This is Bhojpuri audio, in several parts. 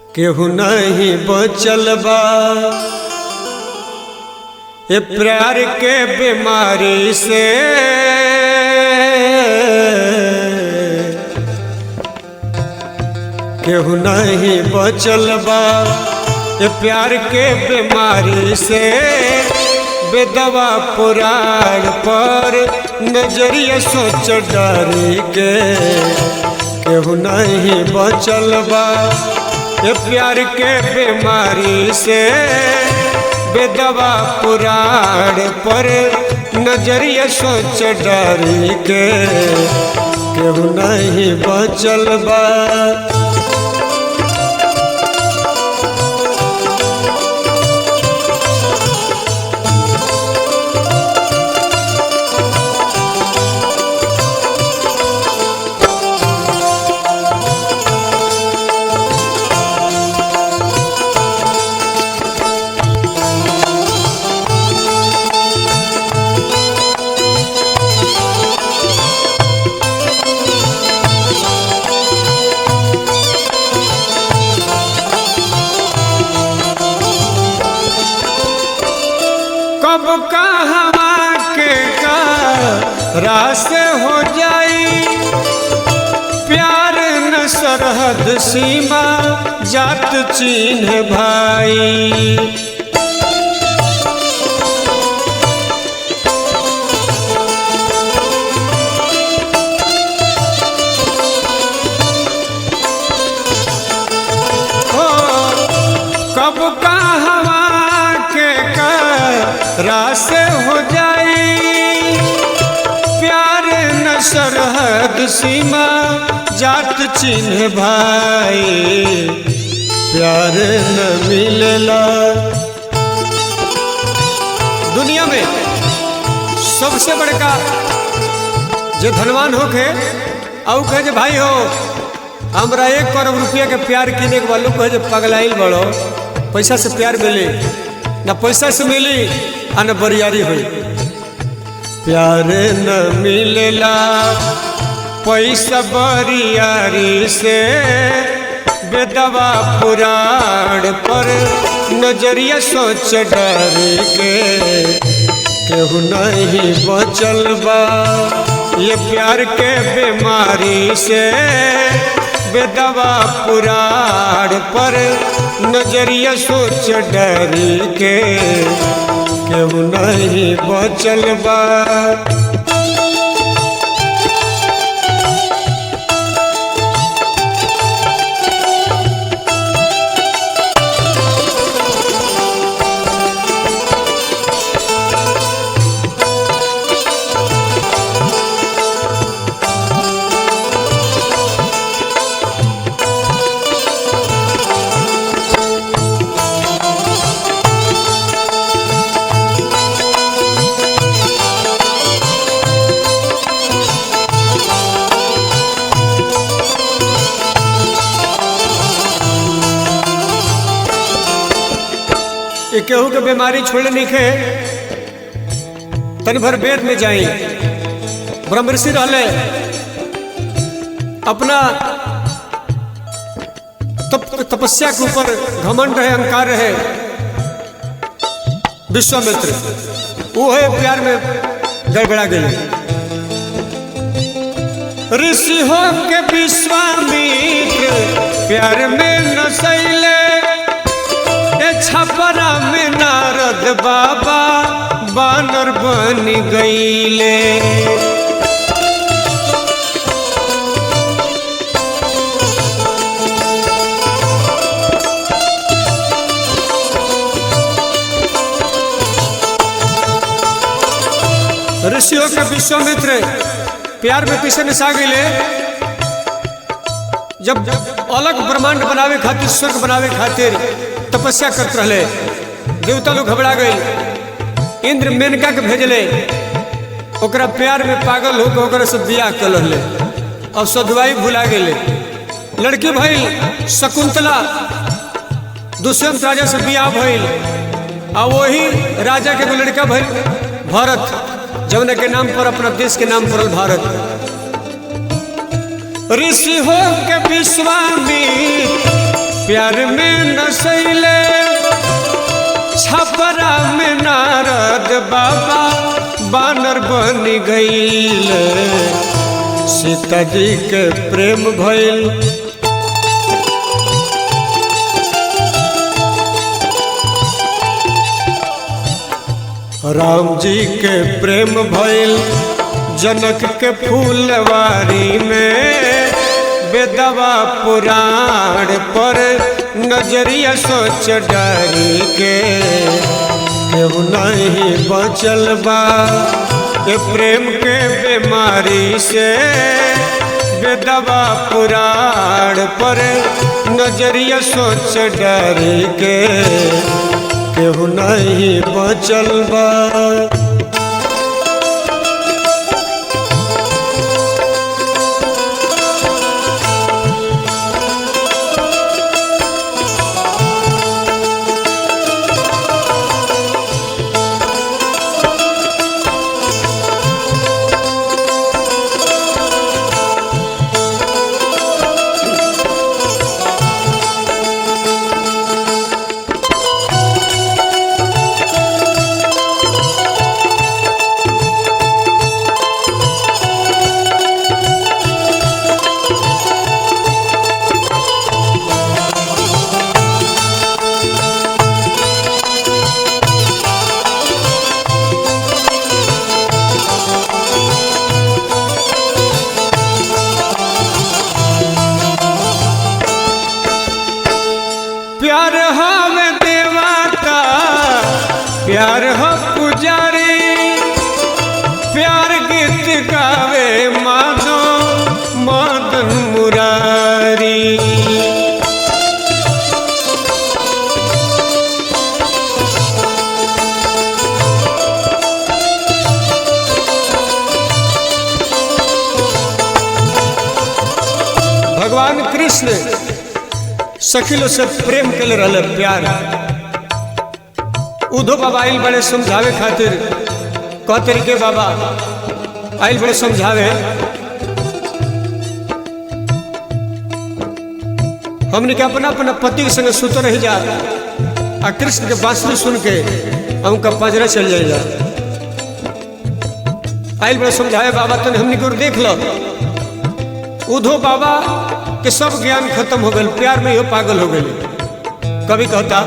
केहू नहीं बचल बा ये प्यार के बीमारी से। केहू नहीं बचल बा ये प्यार के बीमारी से। बेदवा पुराण पर नजरिया सोच डारी के। केहू नहीं बचल बा ये प्यार के बीमारी से। बेदवा पुराण पर नजरिया सोच डारी के। केहू नहीं बचल बा। कब कहवा के रास हो जाई प्यार न सरहद सीमा जात चिन्ह भाई। कब कहवा के रास हो जाई प्यार न सरहद सीमा जात चिन्ह भाई। प्यार न मिलेला दुनिया में सबसे बड़का जो धनवान होके आउ कहे जे भाई हो हमरा 1 करोड़ रुपया के प्यार किने के वालों कहे जे पगलाइल बड़ो। पैसा से प्यार मिली न पैसा से मिली आ न बरियारी हुई। प्यार न मिलेला पैसा बरियारी से। बेदवा पुराण पर नजरिया सोच डर के। केहू नहीं बचल बा ये प्यार के बीमारी से। बेदवा पुराण पर नजरिया सोच डर के। केहू नहीं बचल बा। केहू के बीमारी छोड़े निके तन भर वेद में जाई। ब्रह्म ऋषि रहले अपना तपस्या के ऊपर घमंड रहे अहंकार रहे। विश्वामित्र वो है प्यार में गड़बड़ा गए। ऋषि हो के विश्वामित्र प्यार में नसैले। छपरा में नारद बाबा बानर बन गईले। ऋषियों के विश्वामित्र प्यार में पीछे नसा गईले। जब अलग ब्रह्मांड बनावे खातिर स्वर्ग बनावे खातिर तपस्या करते रहे। देवता लोग घबरा गए। इंद्र मेनका के भेजले ओकरा प्यार में पागल होकर ओकरा से बियाह कर ले। अब सधुआई भुला गए। लड़की भइल शकुंतला दुष्यंत राजा से बियाह भइल। आ वही राजा के लड़का भइल भरत जौन के नाम पर अपना देश के नाम पड़ल भारत। ऋषि हो के विश्वामित्र प्यार में नसैले छपरा में नारद बाबा बानर बन गईल। सीता जी के प्रेम भइल राम जी के प्रेम भइल जनक के फूलवारी में। बेदवा पुराण पर नजरिया सोच डरी के केहू नहीं बचल बा ये प्रेम के बीमारी से। बेदवा पुराण पर नजरिया सोच डरी के केहू नहीं बचल बा। प्यार हमें देवता प्यार हो पुजारी। प्यार गीत गावे माधो मदन मुरारी। भगवान कृष्ण सखिलो से प्रेम के लिए प्यार। उधो बाबा आइल बड़े समझावे खातिर कहते के बाबा आइल बड़े समझावे। हमने के अपना अपना पति के संग सुत रह जा आ कृष्ण के बांसुरी सुन के हमका पजरा चल जाएगा। आइल बड़े समझावे बाबा तने हमने को देख लो। उधो बाबा कि सब ज्ञान खत्म हो गए प्यार में यो पागल हो गए। कभी कहता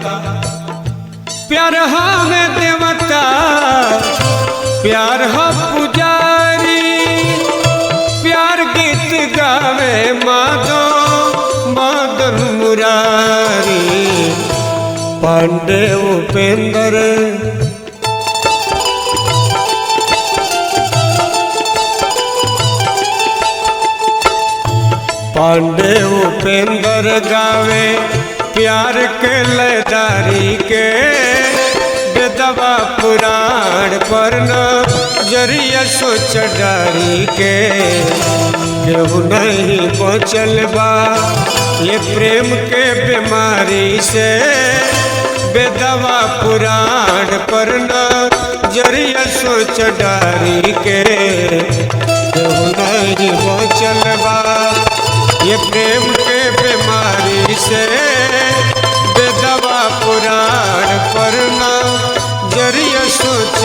प्यार हमें देवता प्यार हो पुजारी। प्यार गीत गावे माधो मदन मुरारी। पांडे उपेंद्र पांडे उपेंद्र गावे प्यार के लयदारी के। बेदवा पुराण पर नजरिया सोच डारी के केहू नहीं बचल बा ये प्रेम के बीमारी से। बेदवा पुराण पर नजरिया सोच डारी के केहू नहीं बचल बा ये प्रेम के बीमारी से। बेदवा पुराण पर नजरिया सोच